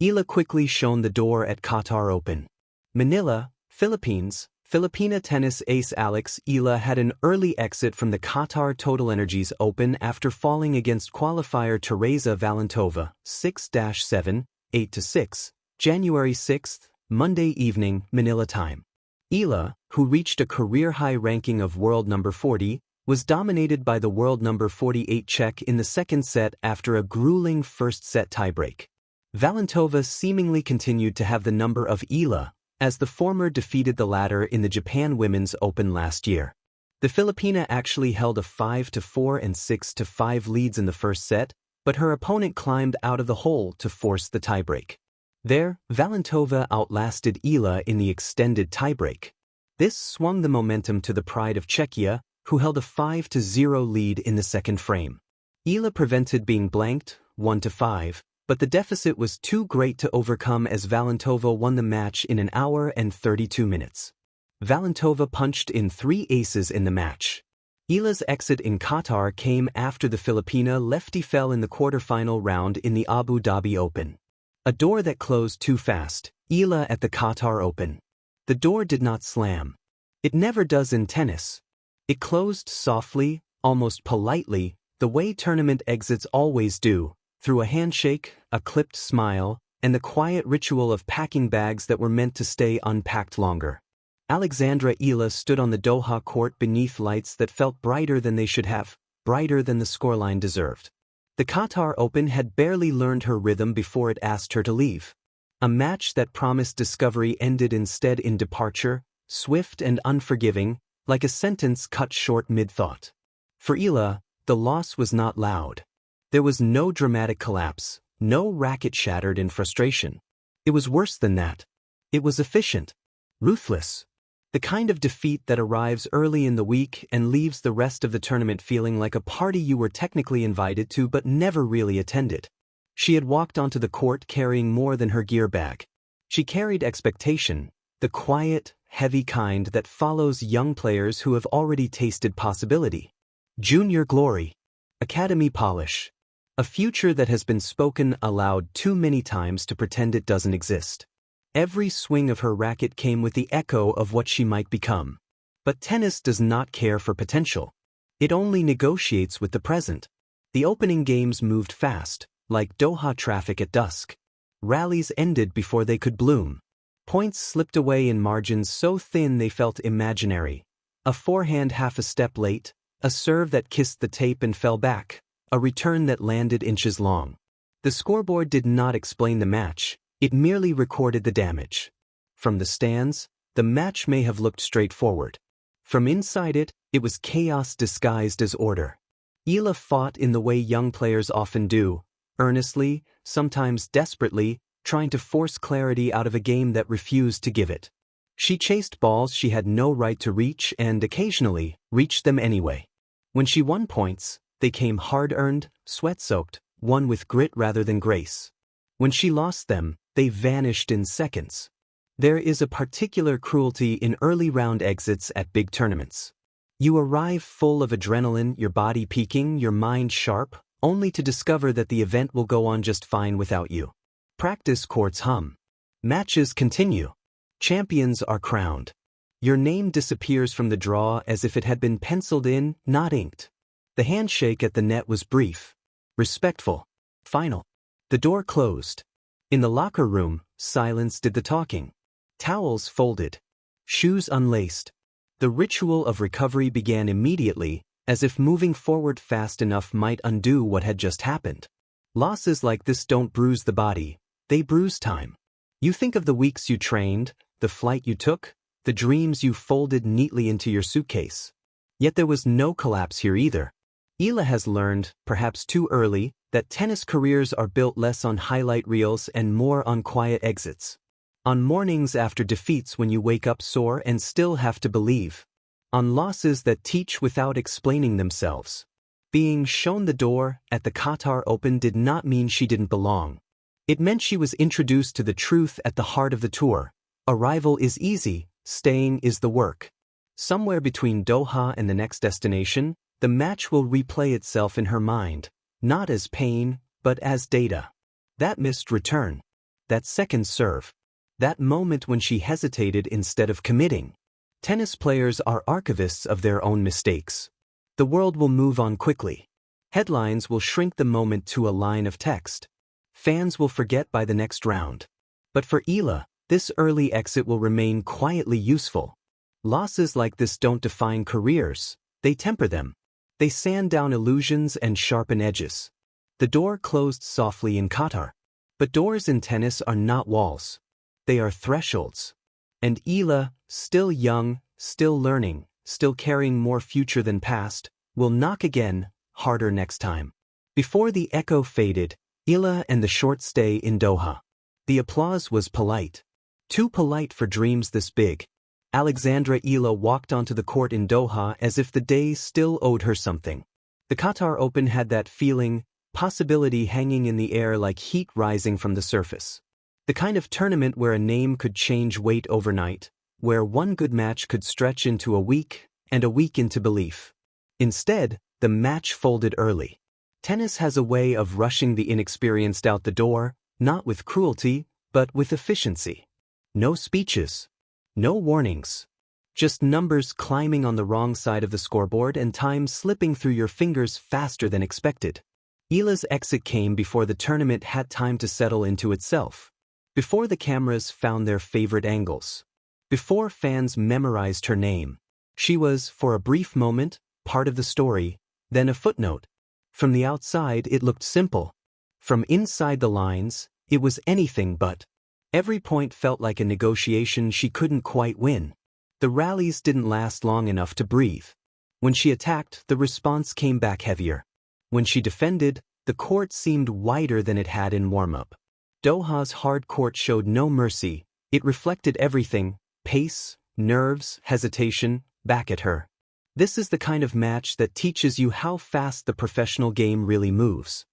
Eala quickly shone the door at Qatar Open. Manila, Philippines. Filipina tennis ace Alex Eala had an early exit from the Qatar TotalEnergies Open after falling against qualifier Teresa Valentova 6-7, 8-6, January 6, Monday evening, Manila time. Eala, who reached a career-high ranking of world number 40, was dominated by the world number 48 Czech in the second set after a grueling first-set tiebreak. Valentova seemingly continued to have the number of Eala, as the former defeated the latter in the Japan Women's Open last year. The Filipina actually held a 5-4 and 6-5 leads in the first set, but her opponent climbed out of the hole to force the tiebreak. There, Valentova outlasted Eala in the extended tiebreak. This swung the momentum to the pride of Czechia, who held a 5-0 lead in the second frame. Eala prevented being blanked, 1-5, but the deficit was too great to overcome as Valentova won the match in an hour and 32 minutes. Valentova punched in 3 aces in the match. Eala's exit in Qatar came after the Filipina lefty fell in the quarterfinal round in the Abu Dhabi Open. A door that closed too fast, Eala at the Qatar Open. The door did not slam. It never does in tennis. It closed softly, almost politely, the way tournament exits always do, through a handshake, a clipped smile, and the quiet ritual of packing bags that were meant to stay unpacked longer. Alexandra Eala stood on the Doha court beneath lights that felt brighter than they should have, brighter than the scoreline deserved. The Qatar Open had barely learned her rhythm before it asked her to leave. A match that promised discovery ended instead in departure, swift and unforgiving, like a sentence cut short mid-thought. For Eala, the loss was not loud. There was no dramatic collapse, no racket shattered in frustration. It was worse than that. It was efficient, ruthless. The kind of defeat that arrives early in the week and leaves the rest of the tournament feeling like a party you were technically invited to but never really attended. She had walked onto the court carrying more than her gear bag. She carried expectation, the quiet, heavy kind that follows young players who have already tasted possibility. Junior glory. Academy polish. A future that has been spoken aloud too many times to pretend it doesn't exist. Every swing of her racket came with the echo of what she might become. But tennis does not care for potential. It only negotiates with the present. The opening games moved fast, like Doha traffic at dusk. Rallies ended before they could bloom. Points slipped away in margins so thin they felt imaginary. A forehand half a step late, a serve that kissed the tape and fell back, a return that landed inches long. The scoreboard did not explain the match, it merely recorded the damage. From the stands, the match may have looked straightforward. From inside it, it was chaos disguised as order. Eala fought in the way young players often do, earnestly, sometimes desperately, trying to force clarity out of a game that refused to give it. She chased balls she had no right to reach and, occasionally, reached them anyway. When she won points, they came hard-earned, sweat-soaked, won with grit rather than grace. When she lost them, they vanished in seconds. There is a particular cruelty in early round exits at big tournaments. You arrive full of adrenaline, your body peaking, your mind sharp, only to discover that the event will go on just fine without you. Practice courts hum. Matches continue. Champions are crowned. Your name disappears from the draw as if it had been penciled in, not inked. The handshake at the net was brief, respectful, final. The door closed. In the locker room, silence did the talking. Towels folded. Shoes unlaced. The ritual of recovery began immediately, as if moving forward fast enough might undo what had just happened. Losses like this don't bruise the body, they bruise time. You think of the weeks you trained, the flight you took, the dreams you folded neatly into your suitcase. Yet there was no collapse here either. Eala has learned, perhaps too early, that tennis careers are built less on highlight reels and more on quiet exits. On mornings after defeats when you wake up sore and still have to believe. On losses that teach without explaining themselves. Being shown the door at the Qatar Open did not mean she didn't belong. It meant she was introduced to the truth at the heart of the tour. Arrival is easy, staying is the work. Somewhere between Doha and the next destination, the match will replay itself in her mind, not as pain, but as data. That missed return. that second serve. That moment when she hesitated instead of committing. Tennis players are archivists of their own mistakes. The world will move on quickly. Headlines will shrink the moment to a line of text. Fans will forget by the next round. But for Eala, this early exit will remain quietly useful. Losses like this don't define careers, they temper them. They sand down illusions and sharpen edges. The door closed softly in Qatar. But doors in tennis are not walls. They are thresholds. And Eala, still young, still learning, still carrying more future than past, will knock again, harder next time. Before the echo faded, Eala and the short stay in Doha. The applause was polite. Too polite for dreams this big. Alexandra Eala walked onto the court in Doha as if the day still owed her something. The Qatar Open had that feeling, possibility hanging in the air like heat rising from the surface. The kind of tournament where a name could change weight overnight, where one good match could stretch into a week, and a week into belief. Instead, the match folded early. Tennis has a way of rushing the inexperienced out the door, not with cruelty, but with efficiency. No speeches. No warnings. Just numbers climbing on the wrong side of the scoreboard and time slipping through your fingers faster than expected. Eala's exit came before the tournament had time to settle into itself. Before the cameras found their favorite angles. Before fans memorized her name. She was, for a brief moment, part of the story, then a footnote. From the outside it looked simple. From inside the lines, it was anything but. Every point felt like a negotiation she couldn't quite win. The rallies didn't last long enough to breathe. When she attacked, the response came back heavier. When she defended, the court seemed wider than it had in warm-up. Doha's hard court showed no mercy. It reflected everything: pace, nerves, hesitation, back at her. This is the kind of match that teaches you how fast the professional game really moves.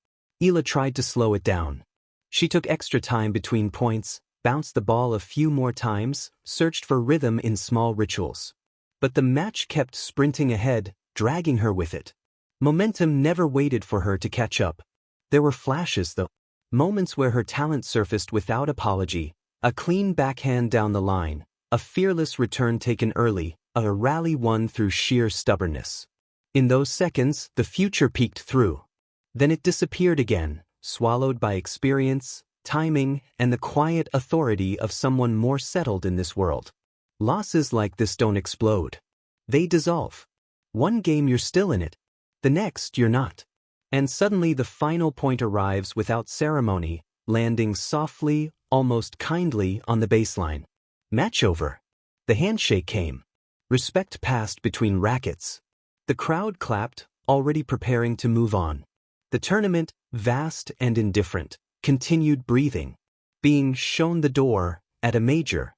Eala tried to slow it down. She took extra time between points, bounced the ball a few more times, searched for rhythm in small rituals. But the match kept sprinting ahead, dragging her with it. Momentum never waited for her to catch up. There were flashes, though. Moments where her talent surfaced without apology, a clean backhand down the line, a fearless return taken early, a rally won through sheer stubbornness. In those seconds, the future peeked through. Then it disappeared again, swallowed by experience, timing, and the quiet authority of someone more settled in this world. Losses like this don't explode. They dissolve. One game you're still in it. The next you're not. And suddenly the final point arrives without ceremony, landing softly, almost kindly on the baseline. Match over. The handshake came. Respect passed between rackets. The crowd clapped, already preparing to move on. The tournament, vast and indifferent, continued breathing. Being shown the door, at a major,